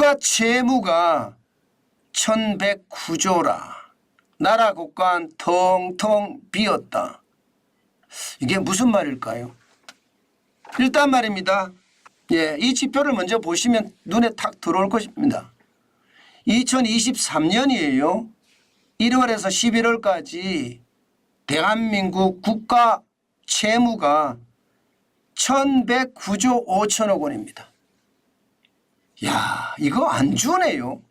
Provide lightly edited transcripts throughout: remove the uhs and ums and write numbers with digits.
국가 채무가 1109조라. 나라 국가는 텅텅 비었다. 이게 무슨 말일까요? 일단 말입니다. 이 지표를 먼저 보시면 눈에 탁 들어올 것입니다. 2023년이에요. 1월에서 11월까지 대한민국 국가 채무가 1109조 5천억 원입니다. 야, 이거 안 주네요.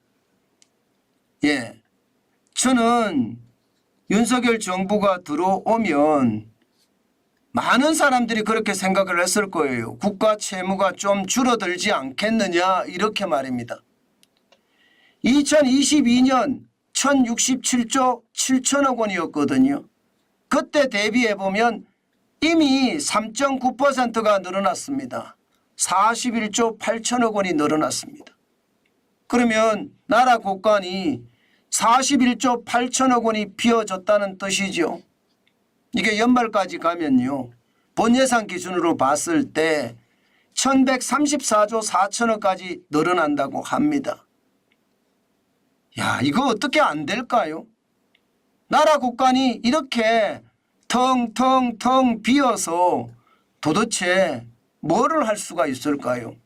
저는 윤석열 정부가 들어오면 많은 사람들이 그렇게 생각을 했을 거예요. 국가 채무가 좀 줄어들지 않겠느냐 이렇게 말입니다. 2022년 1067조 7천억 원이었거든요. 그때 대비해 보면 이미 3.9%가 늘어났습니다. 41조 8천억 원이 늘어났습니다. 그러면 나라 국간이 41조 8천억 원이 비어졌다는 뜻이죠. 이게 연말까지 가면요. 본예산 기준으로 봤을 때 1134조 4천억까지 늘어난다고 합니다. 야, 이거 어떻게 안 될까요? 나라 국간이 이렇게 텅텅텅 비어서 도대체 뭐를 할 수가 있을까요?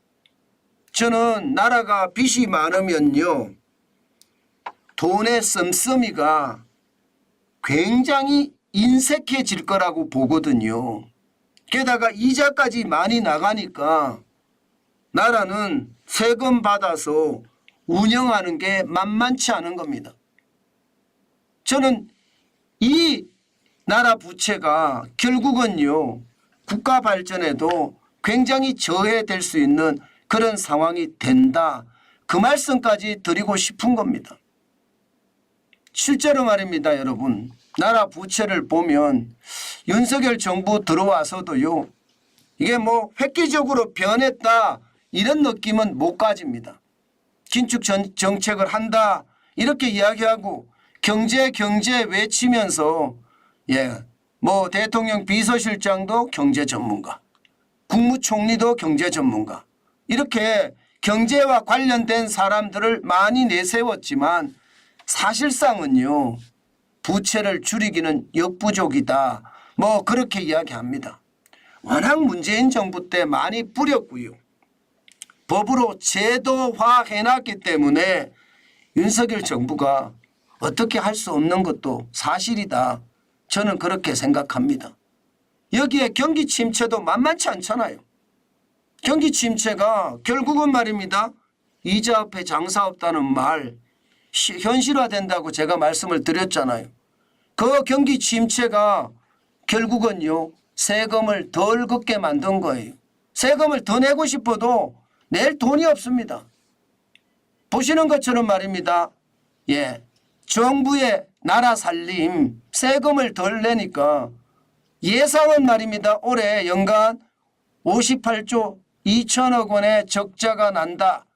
저는 나라가 빚이 많으면요. 돈의 씀씀이가 굉장히 인색해질 거라고 보거든요. 게다가 이자까지 많이 나가니까 나라는 세금 받아서 운영하는 게 만만치 않은 겁니다. 저는 이 나라 부채가 결국은요. 국가 발전에도 굉장히 저해될 수 있는 그런 상황이 된다. 그 말씀까지 드리고 싶은 겁니다. 실제로 말입니다, 여러분. 나라 부채를 보면 윤석열 정부 들어와서도요. 이게 뭐 획기적으로 변했다 이런 느낌은 못 가집니다. 긴축 정책을 한다 이렇게 이야기하고 경제 외치면서 뭐 대통령 비서실장도 경제 전문가, 국무총리도 경제 전문가 이렇게 경제와 관련된 사람들을 많이 내세웠지만 사실상은요. 부채를 줄이기는 역부족이다. 뭐 그렇게 이야기합니다. 워낙 문재인 정부 때 많이 뿌렸고요. 법으로 제도화해놨기 때문에 윤석열 정부가 어떻게 할 수 없는 것도 사실이다. 저는 그렇게 생각합니다. 여기에 경기 침체도 만만치 않잖아요. 경기 침체가 결국은 말입니다. 이자 앞에 장사 없다는 말 현실화된다고 제가 말씀을 드렸잖아요. 그 경기 침체가 결국은요. 세금을 덜 걷게 만든 거예요. 세금을 더 내고 싶어도 낼 돈이 없습니다. 보시는 것처럼 말입니다. 정부의 나라 살림 세금을 덜 내니까 예상은 말입니다. 올해 연간 58조 2천억 원의 적자가 난다.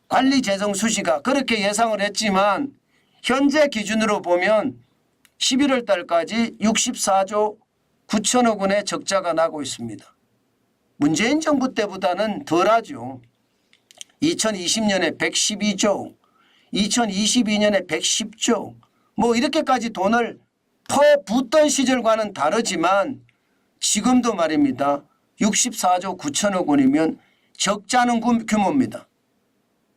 관리재정 수시가 그렇게 예상을 했지만 현재 기준으로 보면 11월 달까지 64조 9천억 원의 적자가 나고 있습니다. 문재인 정부 때보다는 덜하죠. 2020년에 112조, 2022년에 110조 뭐 이렇게까지 돈을 퍼붓던 시절과는 다르지만 지금도 말입니다. 64조 9천억 원이면 적자는 규모입니다.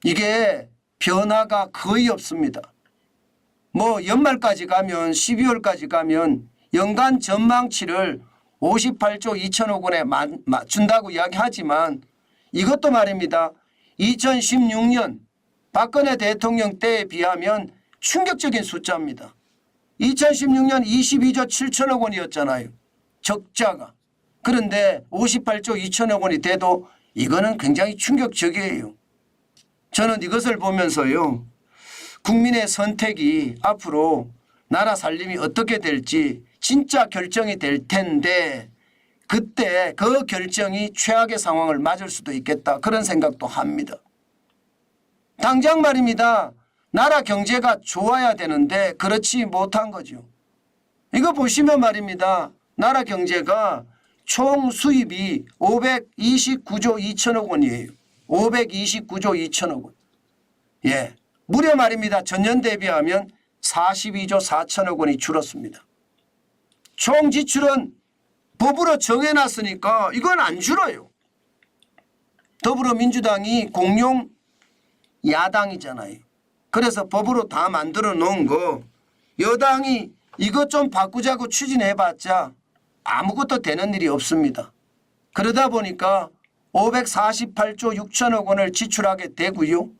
이게 변화가 거의 없습니다. 뭐 연말까지 가면 12월까지 가면 연간 전망치를 58조 2천억 원에 맞춘다고 이야기하지만 이것도 말입니다. 2016년 박근혜 대통령 때에 비하면 충격적인 숫자입니다. 2016년 22조 7천억 원이었잖아요. 적자가. 그런데 58조 2천억 원이 돼도 이거는 굉장히 충격적이에요. 저는 이것을 보면서요. 국민의 선택이 앞으로 나라 살림이 어떻게 될지 진짜 결정이 될 텐데 그때 그 결정이 최악의 상황을 맞을 수도 있겠다. 그런 생각도 합니다. 당장 말입니다. 나라 경제가 좋아야 되는데 그렇지 못한 거죠. 이거 보시면 말입니다. 나라 경제가 총 수입이 529조 2천억 원이에요. 529조 2천억 원. 예, 무려 말입니다. 전년 대비하면 42조 4천억 원이 줄었습니다. 총 지출은 법으로 정해놨으니까 이건 안 줄어요. 더불어민주당이 공용 야당이잖아요. 그래서 법으로 다 만들어 놓은 거 여당이 이것 좀 바꾸자고 추진해봤자 아무것도 되는 일이 없습니다. 그러다 보니까 548조 6천억 원을 지출하게 되고요.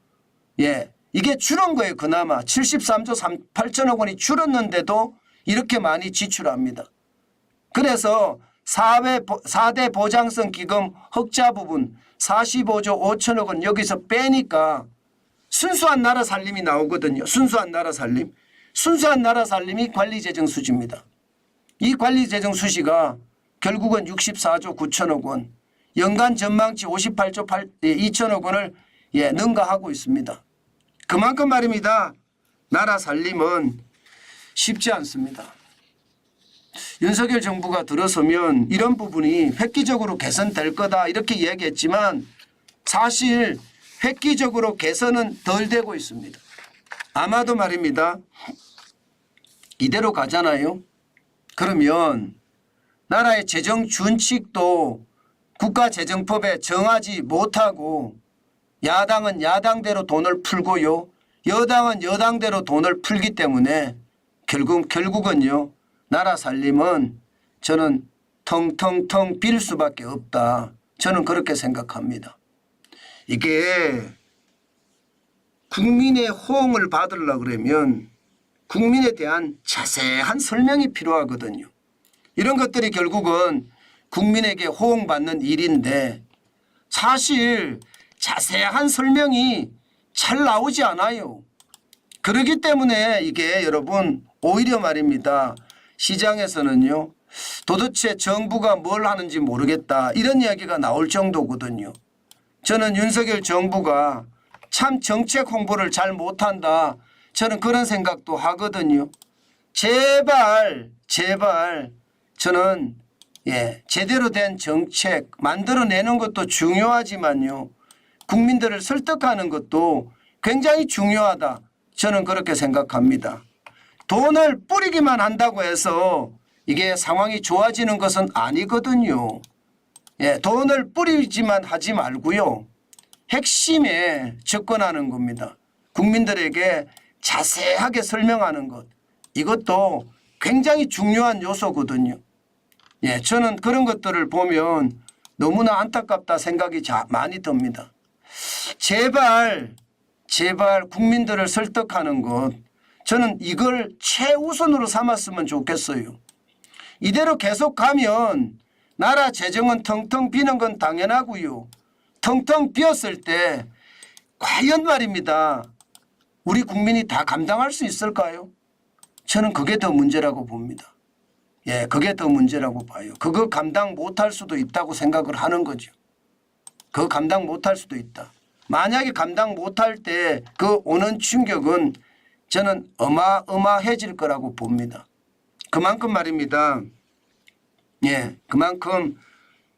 예, 이게 줄은 거예요. 그나마 73조 8천억 원이 줄었는데도 이렇게 많이 지출합니다. 그래서 4대 보장성 기금 흑자 부분 45조 5천억 원 여기서 빼니까 순수한 나라 살림이 나오거든요. 순수한 나라 살림. 순수한 나라 살림이 관리재정 수지입니다. 이 관리재정 수지가 결국은 64조 9천억 원, 연간 전망치 58조 2천억 원을 능가하고 있습니다. 그만큼 말입니다. 나라 살림은 쉽지 않습니다. 윤석열 정부가 들어서면 이런 부분이 획기적으로 개선될 거다 이렇게 이야기했지만 사실 획기적으로 개선은 덜 되고 있습니다. 아마도 말입니다. 이대로 가잖아요. 그러면 나라의 재정 준칙도 국가재정법에 정하지 못하고 야당은 야당대로 돈을 풀고요. 여당은 여당대로 돈을 풀기 때문에 결국은요. 나라 살림은 저는 텅텅텅 빌 수밖에 없다. 저는 그렇게 생각합니다. 이게 국민의 호응을 받으려고 그러면 국민에 대한 자세한 설명이 필요하거든요. 이런 것들이 결국은 국민에게 호응받는 일인데 사실 자세한 설명이 잘 나오지 않아요. 그렇기 때문에 이게 여러분 오히려 말입니다. 시장에서는요. 도대체 정부가 뭘 하는지 모르겠다 이런 이야기가 나올 정도거든요. 저는 윤석열 정부가 참 정책 홍보를 잘 못한다. 저는 그런 생각도 하거든요. 제발 저는 제대로 된 정책 만들어내는 것도 중요하지만요. 국민들을 설득하는 것도 굉장히 중요하다. 저는 그렇게 생각합니다. 돈을 뿌리기만 한다고 해서 이게 상황이 좋아지는 것은 아니거든요. 돈을 뿌리지만 하지 말고요. 핵심에 접근하는 겁니다. 국민들에게 자세하게 설명하는 것. 이것도 굉장히 중요한 요소거든요. 저는 그런 것들을 보면 너무나 안타깝다 생각이 많이 듭니다. 제발 국민들을 설득하는 것. 저는 이걸 최우선으로 삼았으면 좋겠어요. 이대로 계속 가면 나라 재정은 텅텅 비는 건 당연하고요. 텅텅 비었을 때 과연 말입니다. 우리 국민이 다 감당할 수 있을까요? 저는 그게 더 문제라고 봅니다. 그게 더 문제라고 봐요. 그거 감당 못할 수도 있다고 생각을 하는 거죠. 그거 감당 못할 수도 있다. 만약에 감당 못할 때 그 오는 충격은 저는 어마어마해질 거라고 봅니다. 그만큼 말입니다. 그만큼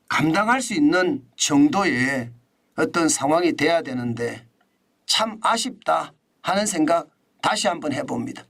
감당할 수 있는 정도의 어떤 상황이 돼야 되는데 참 아쉽다 하는 생각 다시 한번 해봅니다.